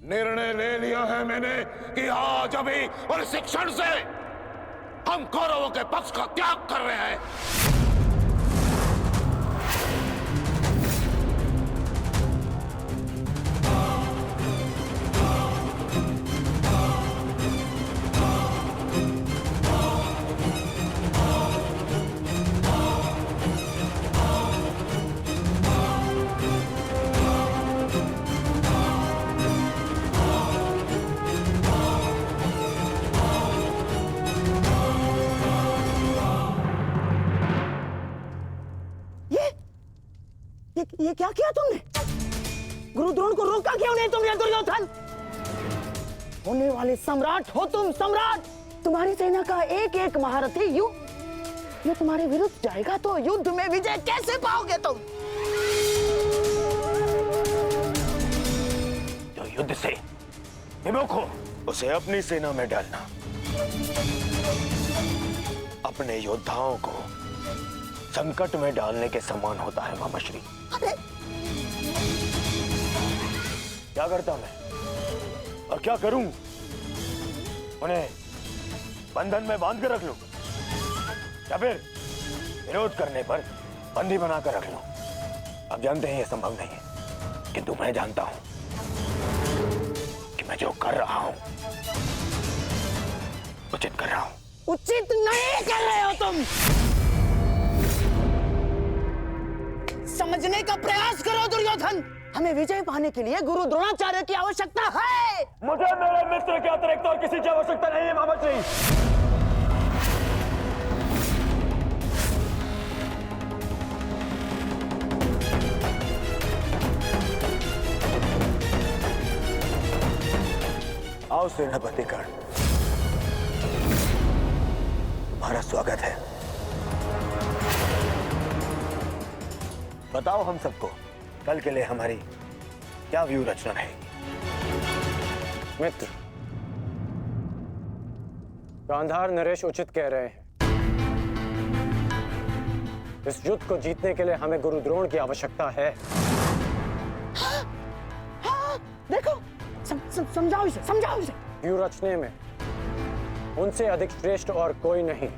निर्णय ले लिया है मैंने कि आज अभी और इस क्षण से हम कौरवों के पक्ष का त्याग कर रहे हैं। ये क्या किया तुमने? गुरु द्रोण को रोका क्यों नहीं तुमने दुर्योधन? होने वाले सम्राट हो तुम, सम्राट। तुम्हारी सेना का एक एक महारथी ये तुम्हारे विरुद्ध जाएगा तो युद्ध में विजय कैसे पाओगे तुम? जो युद्ध से विमुख हो उसे अपनी सेना में डालना अपने योद्धाओं को संकट में डालने के समान होता है मामाश्री। अरे क्या करता मैं और क्या करूं? उन्हें बंधन में बांध कर रख लूं या फिर विरोध करने पर बंदी बनाकर रख लूं? आप जानते हैं यह संभव नहीं है, किंतु मैं जानता हूं कि मैं जो कर रहा हूं उचित कर रहा हूं। उचित नहीं कर रहे हो तुम। समझने का प्रयास करो दुर्योधन। हमें विजय पाने के लिए गुरु द्रोणाचार्य की आवश्यकता है। मुझे मेरे मित्र के अतिरिक्त और किसी की आवश्यकता नहीं है मामाश्री। आओ सेनापति कर्ण, तुम्हारा स्वागत है। बताओ हम सबको कल के लिए हमारी क्या व्यू रचना रहेगी? मित्र, गांधार नरेश उचित कह रहे हैं। इस युद्ध को जीतने के लिए हमें गुरु द्रोण की आवश्यकता है। हाँ, देखो समझाओ इसे, समझाओ इसे। व्यू रचने में उनसे अधिक श्रेष्ठ और कोई नहीं,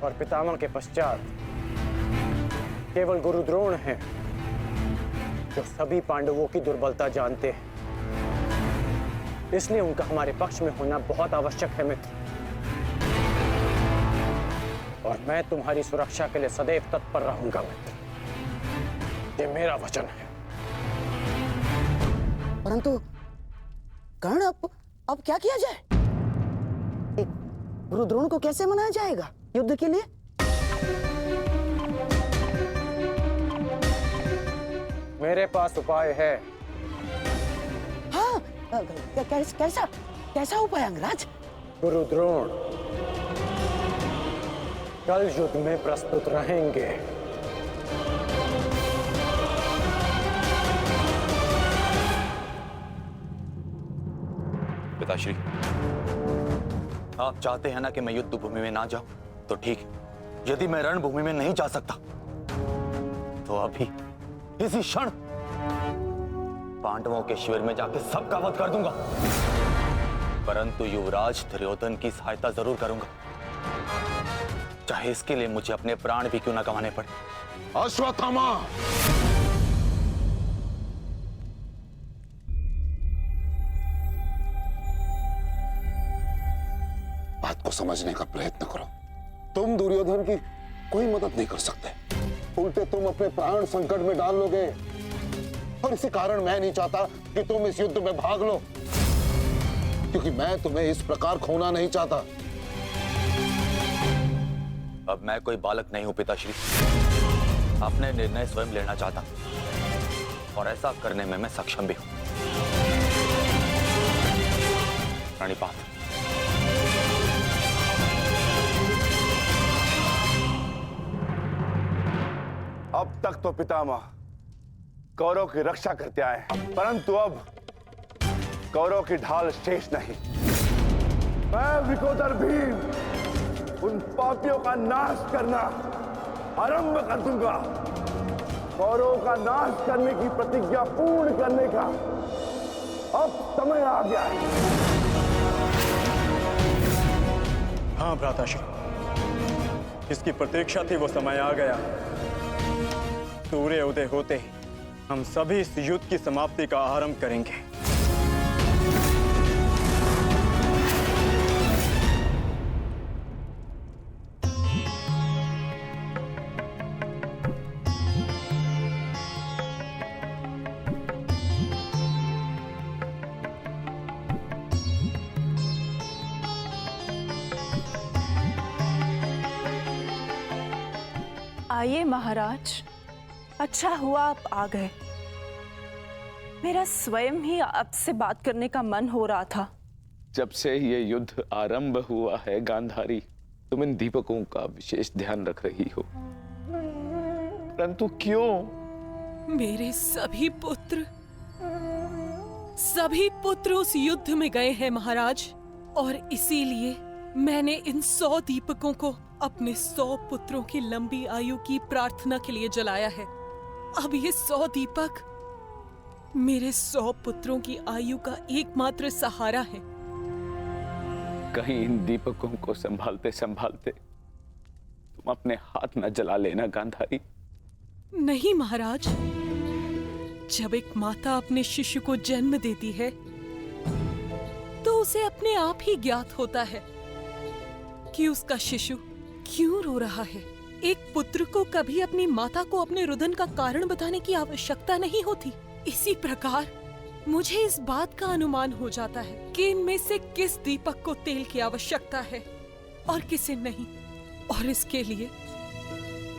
और पितामह के पश्चात केवल गुरु द्रोण हैं जो सभी पांडवों की दुर्बलता जानते हैं। इसलिए उनका हमारे पक्ष में होना बहुत आवश्यक है मित्र। और मैं तुम्हारी सुरक्षा के लिए सदैव तत्पर रहूंगा मित्र, ये मेरा वचन है। परंतु कर्ण, अब क्या किया जाए? गुरु द्रोण को कैसे मनाया जाएगा युद्ध के लिए? मेरे पास उपाय है। हाँ, कैसा कैसा उपाय अंगराज? गुरु द्रोण कल युद्ध में प्रस्तुत रहेंगे। पिताश्री, आप चाहते हैं ना कि मैं युद्ध भूमि में ना जाऊं, तो ठीक है। यदि मैं रणभूमि में नहीं जा सकता तो अभी इसी क्षण पांडवों के शिविर में जाकर सबका वध कर दूंगा, परंतु युवराज दुर्योधन की सहायता जरूर करूंगा, चाहे इसके लिए मुझे अपने प्राण भी क्यों ना गंवाने पड़े। अश्वत्थामा, बात को समझने का प्रयत्न करो। तुम दुर्योधन की कोई मदद नहीं कर सकते, उल्टे तुम अपने प्राण संकट में डाल लोगे। और इसी कारण मैं नहीं चाहता कि तुम इस युद्ध में भाग लो, क्योंकि मैं तुम्हें इस प्रकार खोना नहीं चाहता। अब मैं कोई बालक नहीं हूं पिताश्री, अपने निर्णय स्वयं लेना चाहता और ऐसा करने में मैं सक्षम भी हूं। प्रणिपात। अब तक तो पितामह कौरव की रक्षा करते आए हैं, परंतु अब कौरव की ढाल शेष नहीं। मैं विकोदर भीम उन पापियों का नाश करना आरंभ कर दूंगा कौरवों का नाश करने की प्रतिज्ञा पूर्ण करने का अब समय आ गया है। हाँ भ्राताश्री, जिसकी प्रतीक्षा थी वो समय आ गया। सूर्य उदय होते ही हम सभी इस युद्ध की समाप्ति का आरंभ करेंगे। आइए महाराज, अच्छा हुआ आप आ गए। मेरा स्वयं ही आपसे बात करने का मन हो रहा था। जब से ये युद्ध आरंभ हुआ है गांधारी, तुम इन दीपकों का विशेष ध्यान रख रही हो, परंतु क्यों? मेरे सभी पुत्र उस युद्ध में गए हैं महाराज, और इसीलिए मैंने इन 100 दीपकों को अपने 100 पुत्रों की लंबी आयु की प्रार्थना के लिए जलाया है। अब ये 100 दीपक मेरे 100 पुत्रों की आयु का एकमात्र सहारा है। कहीं इन दीपकों को संभालते संभालते तुम अपने हाथ न जला लेना गांधारी। नहीं महाराज, जब एक माता अपने शिशु को जन्म देती है तो उसे अपने आप ही ज्ञात होता है कि उसका शिशु क्यों रो रहा है। एक पुत्र को कभी अपनी माता को अपने रुदन का कारण बताने की आवश्यकता नहीं होती। इसी प्रकार मुझे इस बात का अनुमान हो जाता है कि इनमें से किस दीपक को तेल की आवश्यकता है और किसे नहीं, और इसके लिए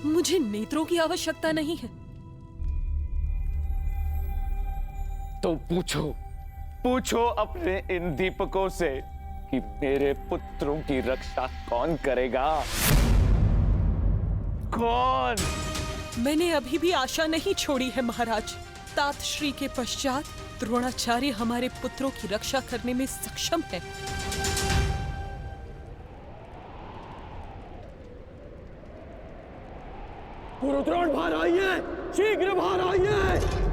मुझे नेत्रों की आवश्यकता नहीं है। तो पूछो अपने इन दीपकों से कि मेरे पुत्रों की रक्षा कौन करेगा? कौन? मैंने अभी भी आशा नहीं छोड़ी है महाराज। तात श्री के पश्चात द्रोणाचार्य हमारे पुत्रों की रक्षा करने में सक्षम है। गुरुद्रोण बाहर आइए, शीघ्र बाहर आइए।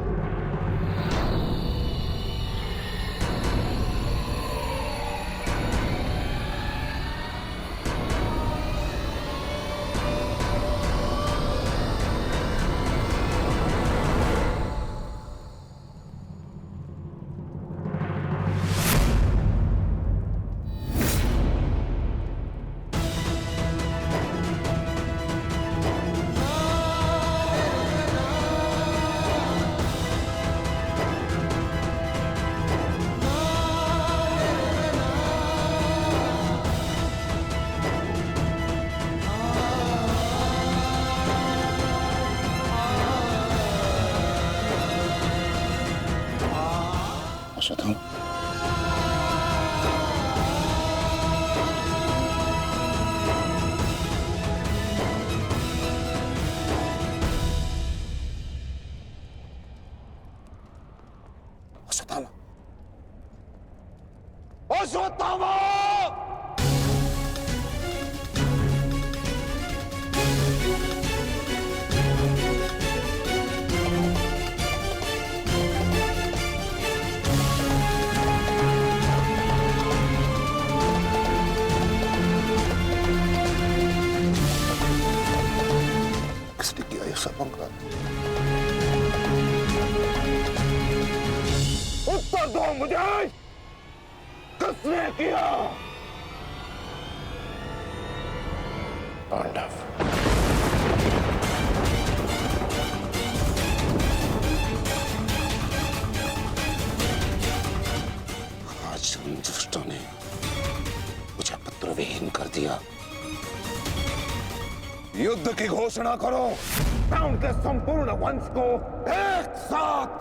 अश्वत्थामा, अश्वत्थामा, अश्वत्थामा! किसने किया ये सब पंगा? उत्तर दो मुझे, किसने किया? पांडव। आज उन दुष्टों ने मुझे पुत्रविहीन कर दिया। युद्ध की घोषणा करो, मैं उनके संपूर्ण वंश को एक साथ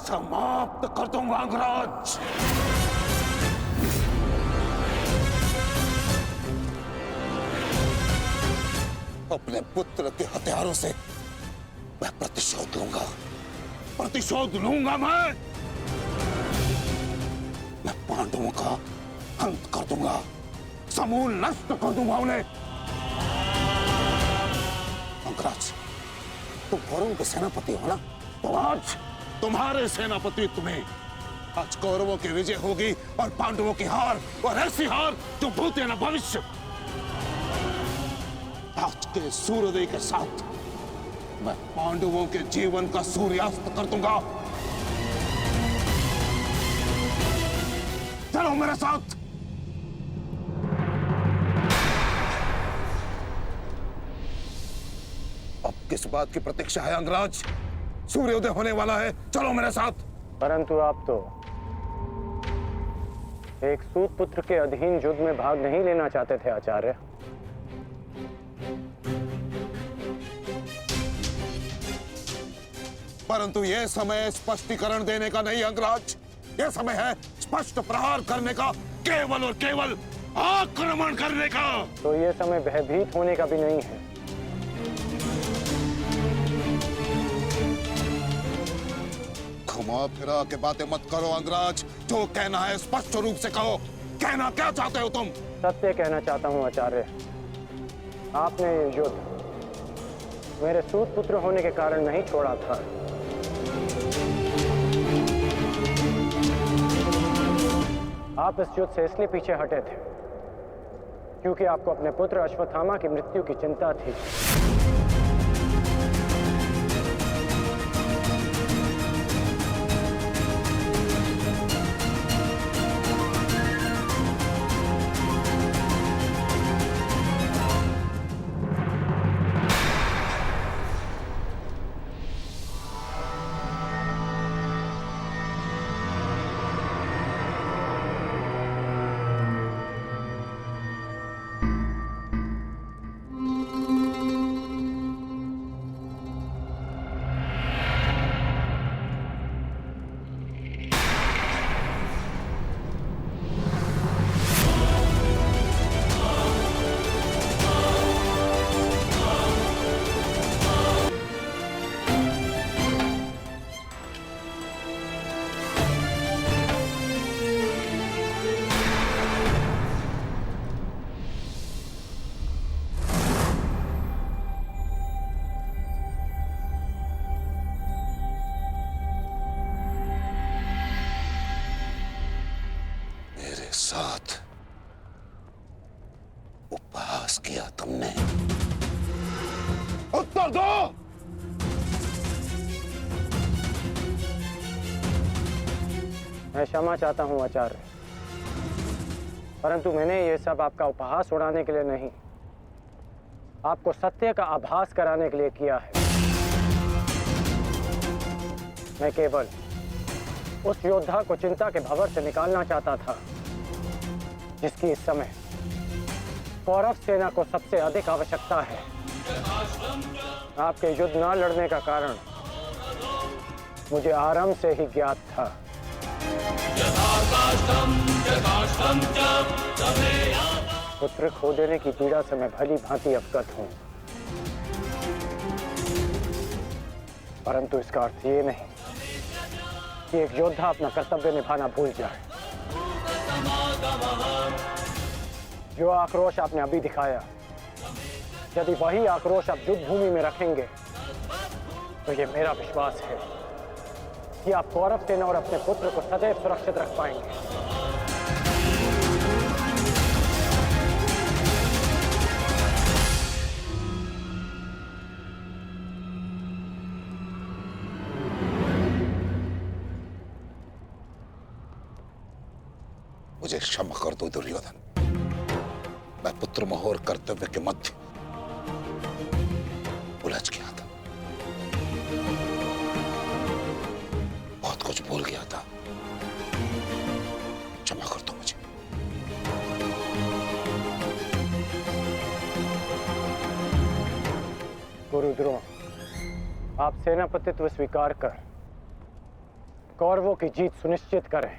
समाप्त कर दूंगा अंगराज। अपने पुत्र के हथियारों से मैं प्रतिशोध लूंगा। मैं पांडवों का अंत कर दूंगा, समूल नष्ट कर दूंगा उन्हें। अंगराज, तुम कौरवों के सेनापति हो ना, तो आज तुम्हारे सेनापति तुम्हें आज कौरवों की विजय होगी और पांडवों की हार, और ऐसी हार जो भूत या न भविष्य। आज के सूर्योदय के साथ मैं पांडवों के जीवन का सूर्यास्त कर दूंगा। चलो मेरे साथ। अब किस बात की प्रतीक्षा है अंगराज? सूर्योदय होने वाला है, चलो मेरे साथ। परंतु आप तो एक सूत पुत्र के अधीन युद्ध में भाग नहीं लेना चाहते थे आचार्य। परंतु यह समय स्पष्टीकरण देने का नहीं अंगराज, यह समय है स्पष्ट प्रहार करने का, केवल और केवल आक्रमण करने का। तो यह समय भयभीत होने का भी नहीं है। घुमा फिरा के बातें मत करो अंगराज, जो कहना है स्पष्ट रूप से कहो। कहना क्या चाहते हो तुम? सत्य कहना चाहता हूं आचार्य। आपने ये युद्ध मेरे सूत पुत्र होने के कारण नहीं छोड़ा था। आप इस युद्ध से इसलिए पीछे हटे थे क्योंकि आपको अपने पुत्र अश्वत्थामा की मृत्यु की चिंता थी। साथ उपहास किया तुमने। उत्तर दो। मैं क्षमा चाहता हूं आचार्य, परंतु मैंने ये सब आपका उपहास उड़ाने के लिए नहीं, आपको सत्य का आभास कराने के लिए किया है। मैं केवल उस योद्धा को चिंता के भंवर से निकालना चाहता था जिसकी इस समय कौरव सेना को सबसे अधिक आवश्यकता है। आपके युद्ध न लड़ने का कारण मुझे आरंभ से ही ज्ञात था। पुत्र खो देने की पीड़ा से मैं भली भांति अवगत हूं, परंतु इसका अर्थ ये नहीं कि एक योद्धा अपना कर्तव्य निभाना भूल जाए। जो आक्रोश आपने अभी दिखाया, यदि वही आक्रोश आप युद्ध भूमि में रखेंगे तो ये मेरा विश्वास है कि आप कौरव सेना और अपने पुत्र को सदैव सुरक्षित रख पाएंगे। मुझे क्षमा कर दो दुर्योधन, मैं पुत्र मोह और कर्तव्य के मध्य उलझ गया था, बहुत कुछ भूल गया था। क्षमा कर दो मुझे। गुरु द्रोण, आप सेनापतित्व स्वीकार कर कौरवों की जीत सुनिश्चित करें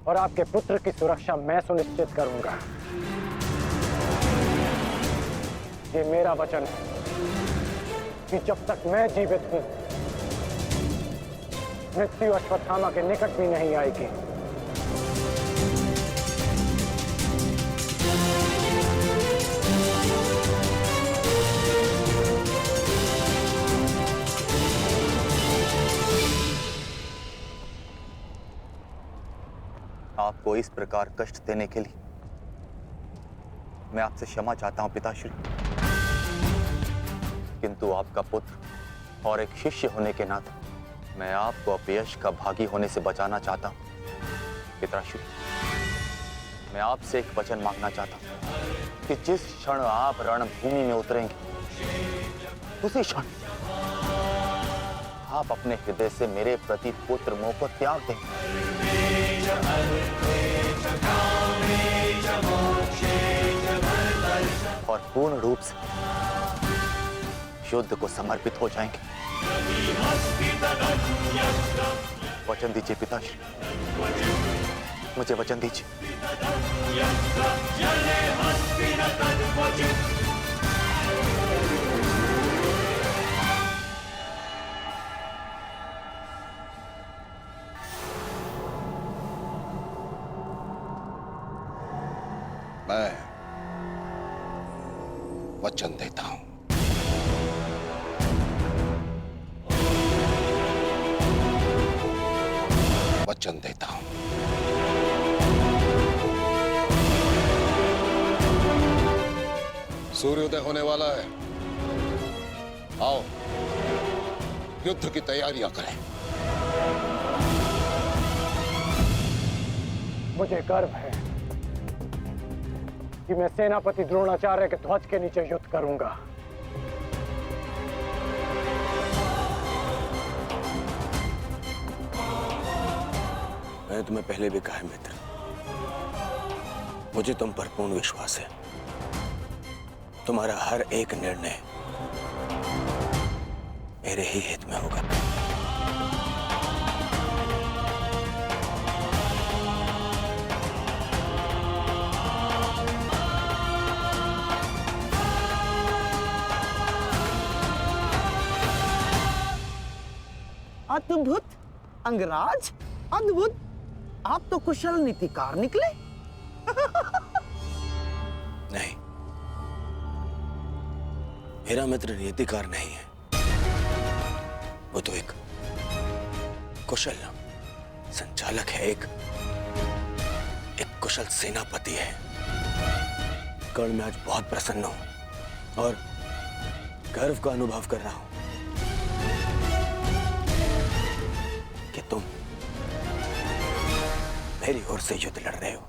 और आपके पुत्र की सुरक्षा मैं सुनिश्चित करूंगा। ये मेरा वचन है कि जब तक मैं जीवित हूं, मृत्यु अश्वत्थामा के निकट भी नहीं आएगी। आपको इस प्रकार कष्ट देने के लिए मैं आपसे क्षमा चाहता हूं पिताश्री, किंतु आपका पुत्र और एक शिष्य होने के नाते मैं आपको अपयश का भागी होने से बचाना चाहता हूं। पिताश्री, मैं आपसे एक वचन मांगना चाहता हूं कि जिस क्षण आप रणभूमि में उतरेंगे उसी क्षण आप अपने हृदय से मेरे प्रति पुत्र मोह को त्याग दें और पूर्ण रूप से युद्ध को समर्पित हो जाएंगे। वचन दीजिए पिताश्री, मुझे वचन दीजिए। मैं वचन देता हूं। वचन देता हूं। सूर्योदय होने वाला है। आओ युद्ध की तैयारियां करें। मुझे गर्व है कि मैं सेनापति द्रोणाचार्य के ध्वज के नीचे युद्ध करूंगा। मैंने तुम्हें पहले भी कहा है मित्र, मुझे तुम पर पूर्ण विश्वास है। तुम्हारा हर एक निर्णय मेरे ही हित में होगा। अद्भुत अंगराज, अद्भुत। आप तो कुशल नीतिकार निकले। नहीं, मेरा मित्र नीतिकार नहीं है, वो तो एक कुशल संचालक है, एक कुशल सेनापति है। कर्ण, मैं आज बहुत प्रसन्न हूं और गर्व का अनुभव कर रहा हूं कि तुम मेरी ओर से युद्ध लड़ रहे हो।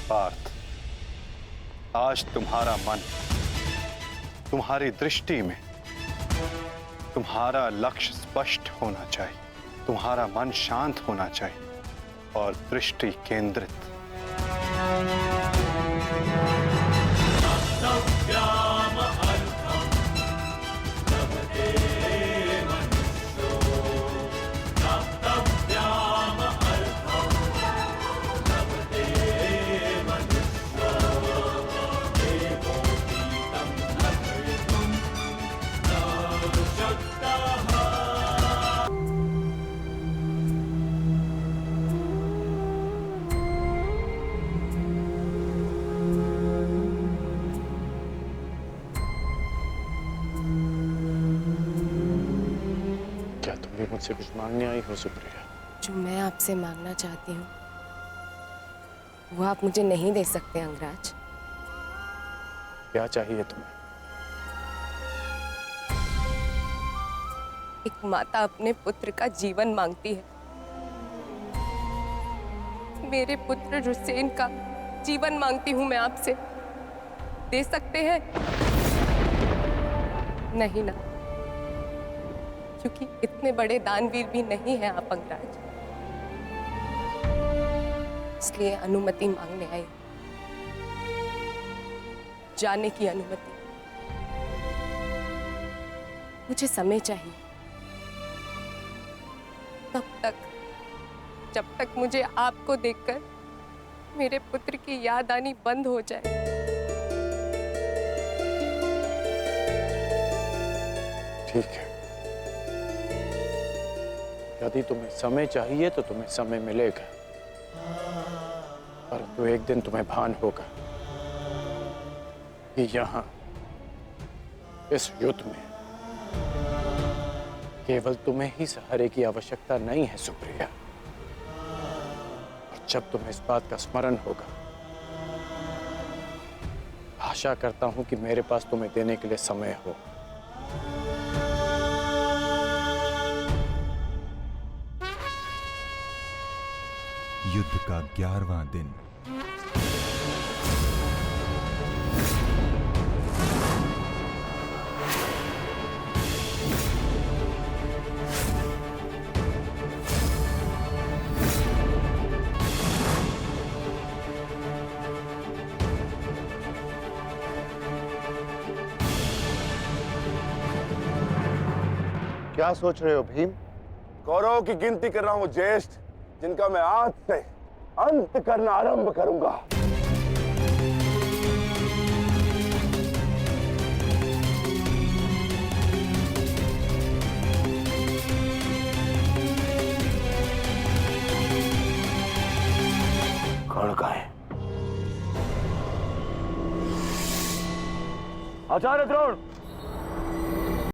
पार्थ, आज तुम्हारा मन, तुम्हारी दृष्टि में तुम्हारा लक्ष्य स्पष्ट होना चाहिए, तुम्हारा मन शांत होना चाहिए और दृष्टि केंद्रित। मुझसे कुछ मांगने आई हो सुप्रिया? जो मैं आपसे मांगना चाहती हूँ वो आप मुझे नहीं दे सकते अंगराज। क्या चाहिए तुम्हें? एक माता अपने पुत्र का जीवन मांगती है। मेरे पुत्र हुसैन का जीवन मांगती हूं मैं आपसे। दे सकते हैं? नहीं ना, क्योंकि इतने बड़े दानवीर भी नहीं हैं आप अंगराज। इसलिए अनुमति मांगने आई, जाने की अनुमति। मुझे समय चाहिए, तब तक जब तक मुझे आपको देखकर मेरे पुत्र की याद आनी बंद हो जाए। ठीक है, यदि तुम्हें समय चाहिए तो तुम्हें समय मिलेगा, परंतु एक दिन तुम्हें भान होगा कि यहाँ इस युद्ध में केवल तुम्हें ही सहारे की आवश्यकता नहीं है सुप्रिया। और जब तुम्हें इस बात का स्मरण होगा, आशा करता हूं कि मेरे पास तुम्हें देने के लिए समय हो। युद्ध का 11वां दिन। क्या सोच रहे हो भीम? कौरवों की गिनती कर रहा हूं ज्येष्ठ, जिनका मैं आज से अंत करना आरंभ करूंगा। कौन का है? आचार्य द्रोण,